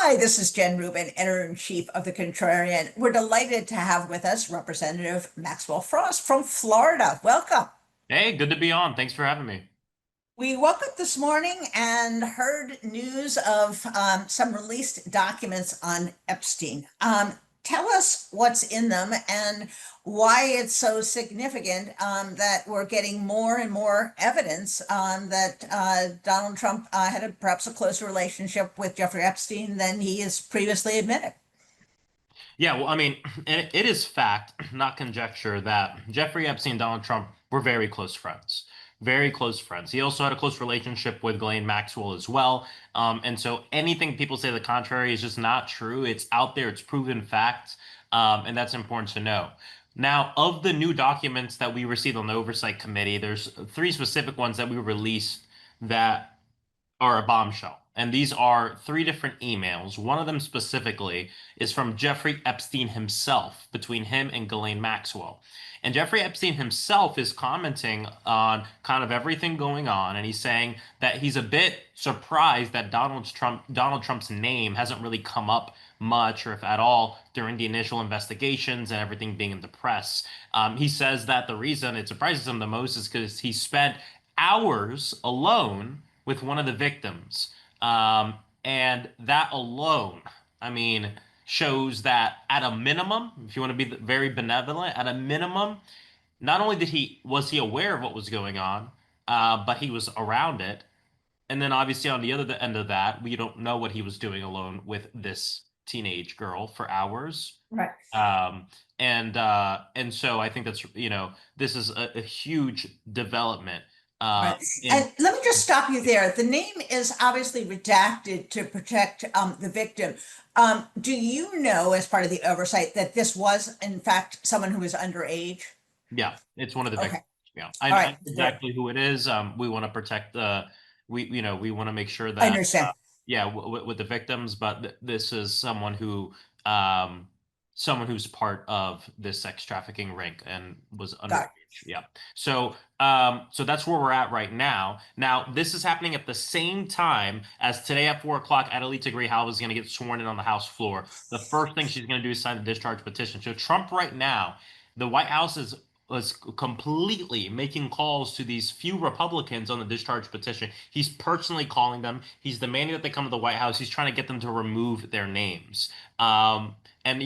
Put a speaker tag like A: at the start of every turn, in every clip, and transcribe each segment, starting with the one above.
A: Hi, this is Jen Rubin, editor-in-chief of The Contrarian. We're delighted to have with us Representative Maxwell Frost from Florida. Welcome.
B: Hey, good to be on. Thanks for having me.
A: We woke up this morning and heard news of some released documents on Epstein. Tell us what's in them and why it's so significant that we're getting more and more evidence that Donald Trump had perhaps a closer relationship with Jeffrey Epstein than he has previously admitted.
B: Yeah, well, I mean, it is fact, not conjecture, that Jeffrey Epstein and Donald Trump were very close friends. Very close friends. He also had a close relationship with Ghislaine Maxwell as well. And so anything people say the contrary is just not true. It's out there, it's proven fact, and that's important to know. Now, of the new documents that we received on the Oversight Committee, there's three specific ones that we released that are a bombshell. And these are three different emails. One of them specifically is from Jeffrey Epstein himself, between him and Ghislaine Maxwell. And Jeffrey Epstein himself is commenting on kind of everything going on, and he's saying that he's a bit surprised that Donald Trump's name hasn't really come up much, or if at all, during the initial investigations and everything being in the press. He says that the reason it surprises him the most is because he spent hours alone with one of the victims. And that alone, I mean, shows that at a minimum, if you want to be very benevolent, at a minimum, not only was he aware of what was going on, but he was around it. And then obviously on the other end of that, we don't know what he was doing alone with this teenage girl for hours.
A: Right.
B: And so I think that's, this is a huge development.
A: Right.
B: In
A: And let me just stop you there. The name is obviously redacted to protect the victim. Do you know, as part of the oversight, that this was, in fact, someone who was underage?
B: Yeah, it's one of the
A: Okay.
B: victims. Yeah,
A: All
B: I know
A: right. Good.
B: exactly who it is. We want to protect we want to make sure
A: I
B: that
A: understand.
B: yeah, with the victims, but this is um someone who's part of this sex trafficking ring and was underage.
A: Got
B: Yeah. So that's where we're at right now. Now, this is happening at the same time as today at 4 o'clock, Adelita Grijalva is going to get sworn in on the House floor. The first thing she's going to do is sign the discharge petition. So Trump right now, the White House is was completely making calls to these few Republicans on the discharge petition. He's personally calling them. He's demanding that they come to the White House. He's trying to get them to remove their names. And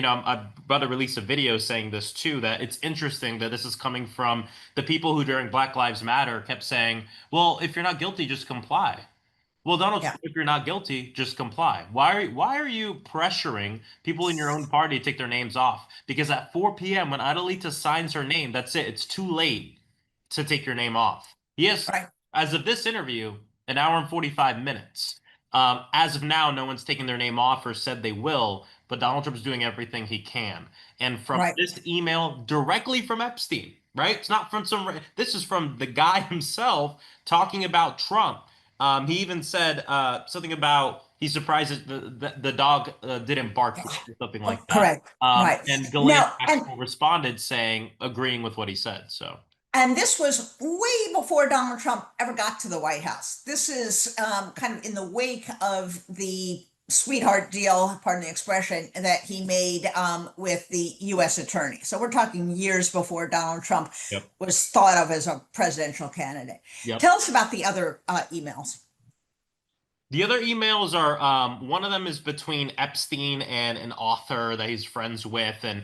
B: I'm about to release a video saying this too, that it's interesting that this is coming from the people who during Black Lives Matter kept saying, well, if you're not guilty, just comply. Well, Donald
A: Yeah.
B: Trump, if you're not guilty, just comply. Why are you pressuring people in your own party to take their names off? Because at 4 p.m. when Adelita signs her name, that's it. It's too late to take your name off. Yes,
A: Right.
B: as of this interview, an hour and 45 minutes. As of now, no one's taken their name off or said they will, but Donald Trump's doing everything he can. And from
A: Right.
B: this email directly from Epstein, right? It's not from this is from the guy himself talking about Trump. He even said something about he's surprised that the dog didn't bark or something
A: Oh,
B: like that.
A: correct. Right.
B: And Ghislaine
A: Now, and
B: Maxwell responded saying, agreeing with what he said. So.
A: And this was way before Donald Trump ever got to the White House. This is kind of in the wake of the sweetheart deal, pardon the expression, that he made with the U.S. attorney. So we're talking years before Donald Trump
B: Yep.
A: was thought of as a presidential candidate.
B: Yep.
A: Tell us about the other emails.
B: The other emails are one of them is between Epstein and an author that he's friends with, and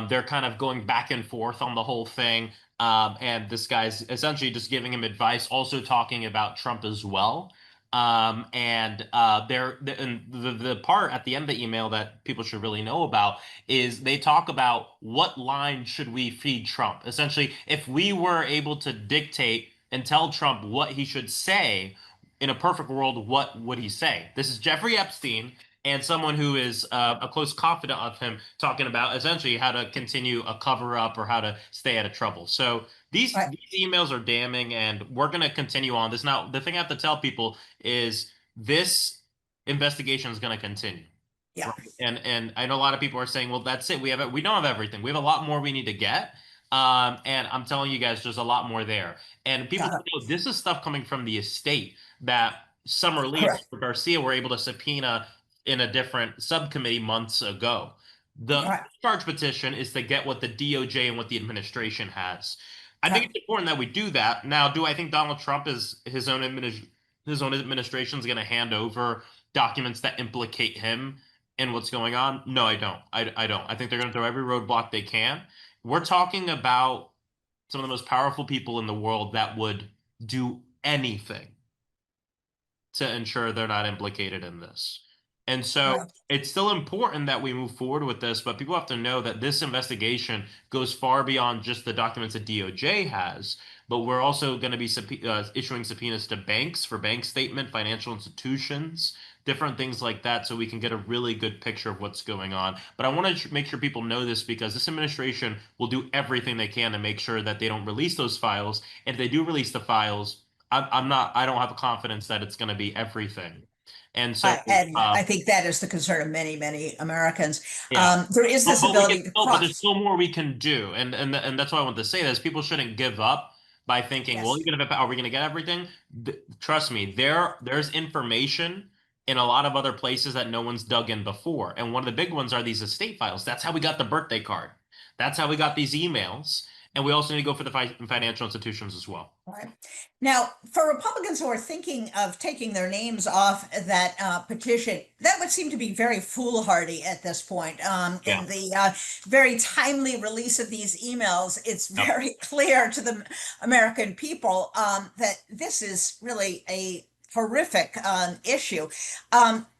B: they're kind of going back and forth on the whole thing. And this guy's essentially just giving him advice, also talking about Trump as well. And the part at the end of the email that people should really know about is they talk about what line should we feed Trump. Essentially, if we were able to dictate and tell Trump what he should say in a perfect world, what would he say? This is Jeffrey Epstein and someone who is a close confidant of him talking about essentially how to continue a cover up or how to stay out of trouble. So
A: Right.
B: these emails are damning, and we're going to continue on this. Now, the thing I have to tell people is this investigation is going to continue.
A: Yeah.
B: Right. And I know a lot of people are saying, well, that's it. We don't have everything. We have a lot more we need to get. And I'm telling you guys, there's a lot more there. And people
A: Yeah.
B: don't know this is stuff coming from the estate that some released
A: Correct.
B: for Garcia were able to subpoena in a different subcommittee months ago. The
A: Right,
B: discharge petition is to get what the DOJ and what the administration has. I think
A: right,
B: it's important that we do that. Now, do I think Donald Trump is his own administration is going to hand over documents that implicate him in what's going on? No, I don't. I don't. I think they're going to throw every roadblock they can. We're talking about some of the most powerful people in the world that would do anything to ensure they're not implicated in this. And so
A: right.
B: it's still important that we move forward with this, but people have to know that this investigation goes far beyond just the documents that DOJ has, but we're also going to be issuing subpoenas to banks for bank statement, financial institutions, different things like that, so we can get a really good picture of what's going on. But I want to make sure people know this because this administration will do everything they can to make sure that they don't release those files. And if they do release the files, I'm not, I don't have confidence that it's going to be everything. And so,
A: And
B: uh,
A: I think that is the concern of many, many Americans.
B: yeah,
A: There is this
B: but we can
A: ability to
B: still, but there's
A: cross.
B: still more we can do. And that's why I want to say this. People shouldn't give up by thinking, well,
A: Yes,
B: even if are we going to get everything? Trust me, there's information in a lot of other places that no one's dug in before. And one of the big ones are these estate files. That's how we got the birthday card. That's how we got these emails. And we also need to go for the financial institutions as well.
A: right. Now, for Republicans who are thinking of taking their names off that petition, that would seem to be very foolhardy at this point.
B: Yeah.
A: In the very timely release of these emails, it's
B: Yep.
A: very clear to the American people that this is really a horrific issue.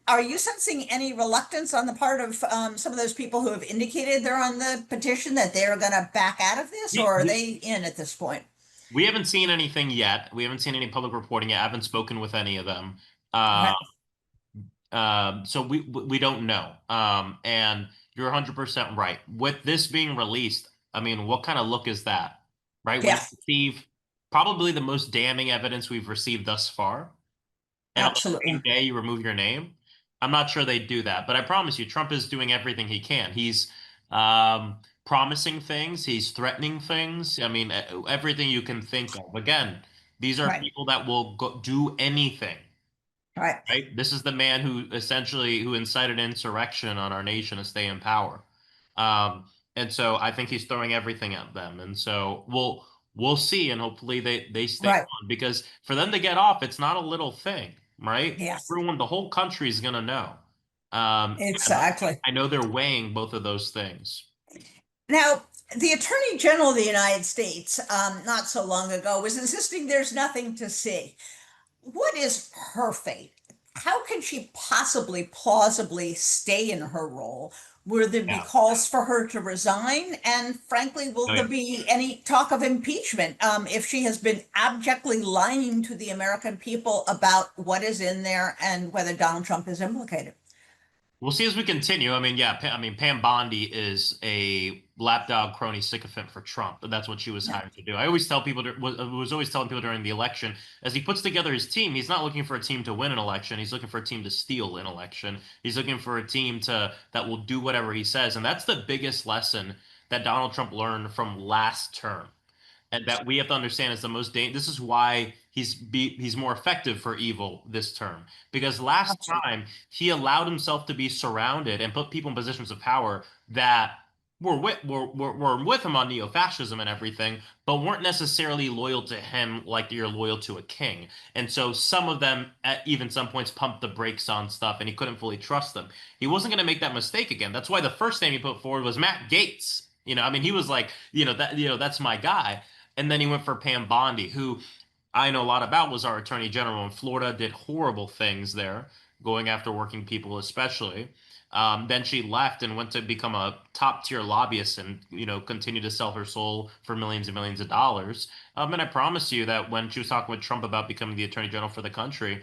A: Are you sensing any reluctance on the part of some of those people who have indicated they're on the petition that they're going to back out of this,
B: We,
A: or are
B: we,
A: they in at this point?
B: we haven't seen anything yet. We haven't seen any public reporting yet. I haven't spoken with any of them. Uh,
A: Right.
B: so we don't know. And you're 100% right. With this being released, I mean, what kind of look is that? Right? We
A: Yes,
B: receive probably the most damning evidence we've received thus far. And on the
A: absolutely.
B: same day you remove your name. I'm not sure they'd do that, but I promise you, Trump is doing everything he can. He's promising things, he's threatening things. I mean, everything you can think of. Again, these are
A: Right.
B: people that will do anything.
A: Right.
B: Right? This is the man who incited insurrection on our nation to stay in power. Um, and so I think he's throwing everything at them. And so we'll see, and hopefully they stay
A: Right.
B: on because for them to get off, it's not a little thing, right?
A: Yes,
B: Everyone, the whole country is gonna know. And
A: exactly.
B: I know they're weighing both of those things.
A: Now, the Attorney General of the United States, not so long ago, was insisting there's nothing to see. What is her fate? How can she possibly plausibly stay in her role? Will there be
B: Yeah.
A: calls for her to resign? And frankly, will
B: Oh,
A: there
B: yeah.
A: be any talk of impeachment if she has been abjectly lying to the American people about what is in there and whether Donald Trump is implicated?
B: We'll see as we continue. I mean, yeah, I mean, Pam Bondi is a lapdog crony sycophant for Trump, but that's what she was
A: Yeah,
B: hired to do. I always tell people, was always telling people during the election, as he puts together his team, he's not looking for a team to win an election. He's looking for a team to steal an election. He's looking for a team that will do whatever he says, and that's the biggest lesson that Donald Trump learned from last term and that we have to understand is the most This is why he's more effective for evil this term because last
A: absolutely.
B: time he allowed himself to be surrounded and put people in positions of power that were with him on neo-fascism and everything, but weren't necessarily loyal to him like you're loyal to a king. And so some of them, at even some points, pumped the brakes on stuff, and he couldn't fully trust them. He wasn't going to make that mistake again. That's why the first name he put forward was Matt Gaetz. I mean, he was like, that's my guy. And then he went for Pam Bondi, who I know a lot about, was our attorney general in Florida, did horrible things there, going after working people especially. Then she left and went to become a top tier lobbyist and, continue to sell her soul for millions and millions of dollars. And I promise you that when she was talking with Trump about becoming the attorney general for the country,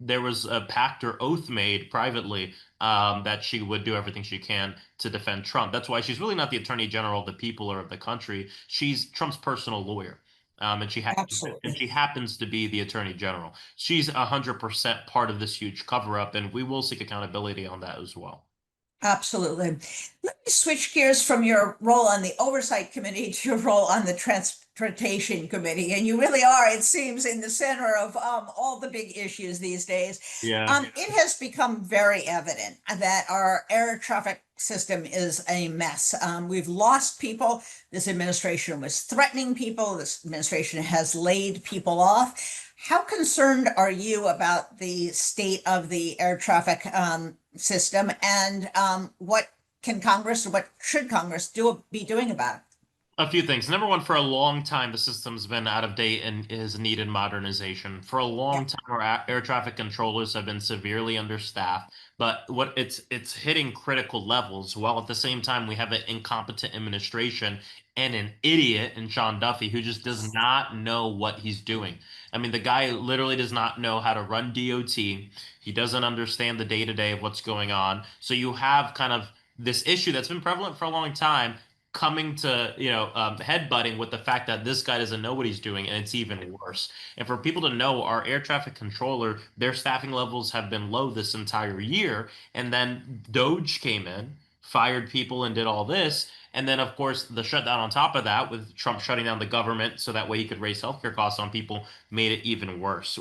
B: there was a pact or oath made privately that she would do everything she can to defend Trump. That's why she's really not the attorney general of the people or of the country. She's Trump's personal lawyer. And
A: Absolutely.
B: she happens to be the attorney general. She's 100% part of this huge cover up, and we will seek accountability on that as well.
A: Absolutely. Let me switch gears from your role on the Oversight Committee to your role on the Transportation Committee. And you really are, it seems, in the center of all the big issues these days.
B: Yeah.
A: It has become very evident that our air traffic system is a mess. We've lost people. This administration was threatening people. This administration has laid people off. How concerned are you about the state of the air traffic system, and what can Congress, or what should Congress be doing about it?
B: A few things. Number one, for a long time, the system's been out of date and is needed modernization. For a
A: Yeah.
B: long time, our air traffic controllers have been severely understaffed, but it's hitting critical levels, while at the same time we have an incompetent administration and an idiot in Sean Duffy who just does not know what he's doing. I mean, the guy literally does not know how to run DOT. He doesn't understand the day-to-day of what's going on. So you have kind of this issue that's been prevalent for a long time coming to headbutting with the fact that this guy doesn't know what he's doing, and it's even worse. And for people to know, our air traffic controller, their staffing levels have been low this entire year, and then Doge came in, fired people, and did all this. And then, of course, the shutdown on top of that, with Trump shutting down the government so that way he could raise healthcare costs on people, made it even worse.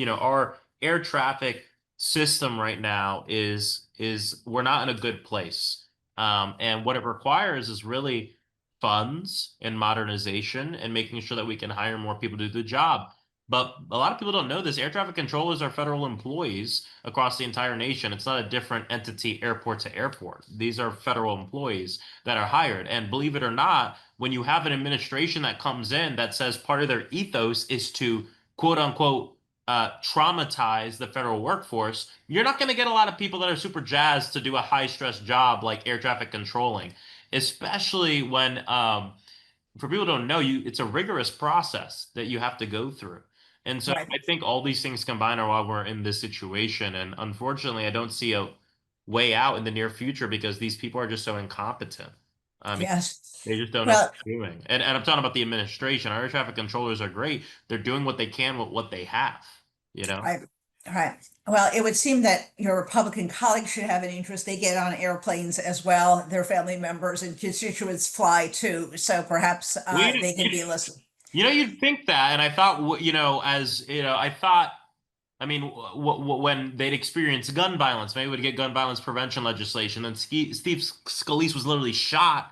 B: Our air traffic system right now is we're not in a good place. And what it requires is really funds and modernization and making sure that we can hire more people to do the job. But a lot of people don't know this. Air traffic controllers are federal employees across the entire nation. It's not a different entity airport to airport. These are federal employees that are hired. And believe it or not, when you have an administration that comes in that says part of their ethos is to quote unquote traumatize the federal workforce, you're not going to get a lot of people that are super jazzed to do a high stress job like air traffic controlling, especially when, for people who don't know, it's a rigorous process that you have to go through. And so
A: Right.
B: I think all these things combined are why we're in this situation. And unfortunately, I don't see a way out in the near future because these people are just so incompetent. I mean,
A: Yes.
B: they just don't know what
A: Well,
B: they're doing. And I'm talking about the administration. Our air traffic controllers are great. They're doing what they can with what they have, you know?
A: right, right. Well, it would seem that your Republican colleagues should have an interest. They get on airplanes as well. Their family members and constituents fly too. So perhaps
B: We,
A: they can be listening.
B: you'd think that. And I thought, I thought, I mean, when they'd experience gun violence, maybe we'd get gun violence prevention legislation. And Steve Scalise was literally shot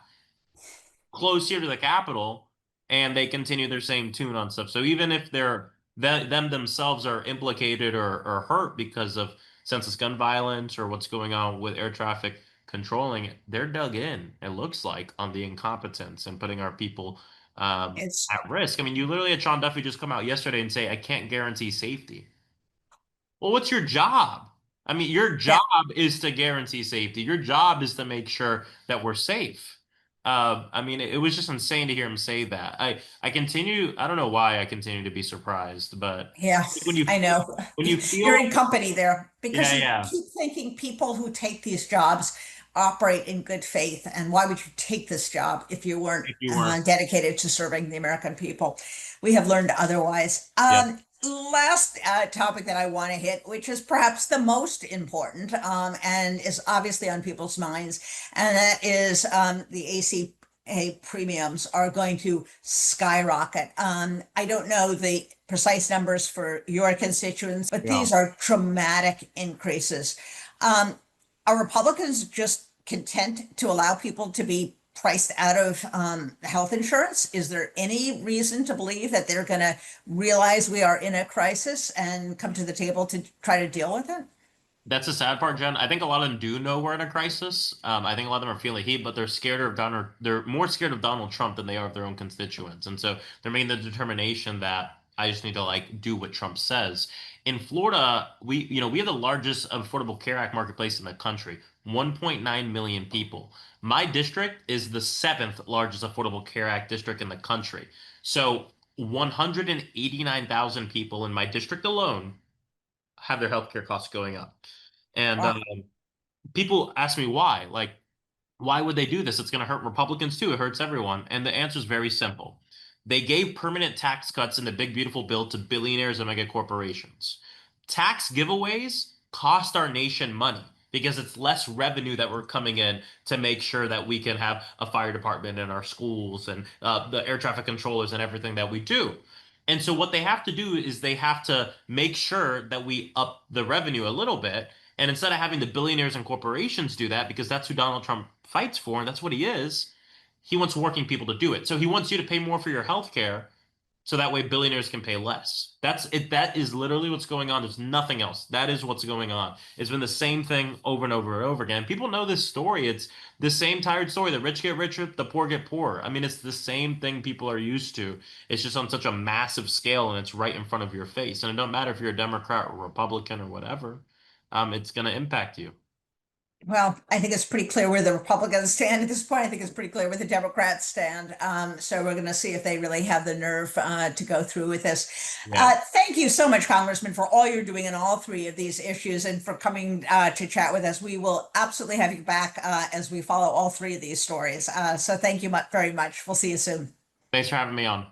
B: close here to the Capitol, and they continue their same tune on stuff. So even if them themselves are implicated or hurt because of senseless gun violence or what's going on with air traffic controlling, they're dug in, it looks like, on the incompetence and putting our people
A: It's
B: at risk. I mean, you literally had Sean Duffy just come out yesterday and say, I can't guarantee safety. Well, what's your job? I mean, your
A: yeah,
B: job is to guarantee safety. Your job is to make sure that we're safe. I mean, it was just insane to hear him say that. I don't know why I continue to be surprised, but
A: yeah,
B: when you
A: I know.
B: when you
A: You're
B: feel,
A: in company there because
B: yeah,
A: you
B: yeah,
A: keep thinking people who take these jobs operate in good faith. And why would you take this job if you weren't
B: if you weren't,
A: dedicated to serving the American people? We have learned otherwise.
B: yeah,
A: Last topic that I want to hit, which is perhaps the most important and is obviously on people's minds, and that is the ACA premiums are going to skyrocket. I don't know the precise numbers for your constituents, but
B: yeah.
A: these are dramatic increases. Um, are Republicans just content to allow people to be priced out of health insurance? Is there any reason to believe that they're going to realize we are in a crisis and come to the table to try to deal with it?
B: That's the sad part, Jen. I think a lot of them do know we're in a crisis. I think a lot of them are feeling heat, but they're scared of Donald. They're more scared of Donald Trump than they are of their own constituents, and so they're making the determination that I just need to like do what Trump says. In Florida, we have the largest Affordable Care Act marketplace in the country, 1.9 million people. My district is the seventh largest Affordable Care Act district in the country. So 189,000 people in my district alone have their healthcare costs going up. And
A: Wow.
B: people ask me why. Like, why would they do this? It's going to hurt Republicans too. It hurts everyone. And the answer is very simple. They gave permanent tax cuts in the big, beautiful bill to billionaires and mega corporations. Tax giveaways cost our nation money. because it's less revenue that we're coming in to make sure that we can have a fire department in our schools and the air traffic controllers and everything that we do. And so what they have to do is they have to make sure that we up the revenue a little bit. And instead of having the billionaires and corporations do that, because that's who Donald Trump fights for, and that's what he is, he wants working people to do it. So he wants you to pay more for your health care so that way billionaires can pay less. That's it. That is literally what's going on. There's nothing else. That is what's going on. It's been the same thing over and over and over again. People know this story. It's the same tired story. The rich get richer, the poor get poorer. I mean, it's the same thing people are used to. It's just on such a massive scale and it's right in front of your face. And it don't matter if you're a Democrat or Republican or whatever. It's going to impact you.
A: Well, I think it's pretty clear where the Republicans stand at this point. I think it's pretty clear where the Democrats stand. So we're going to see if they really have the nerve to go through with this.
B: Yeah.
A: Thank you so much, Congressman, for all you're doing in all three of these issues and for coming to chat with us. We will absolutely have you back as we follow all three of these stories. So thank you very much. We'll see you soon.
B: Thanks for having me on.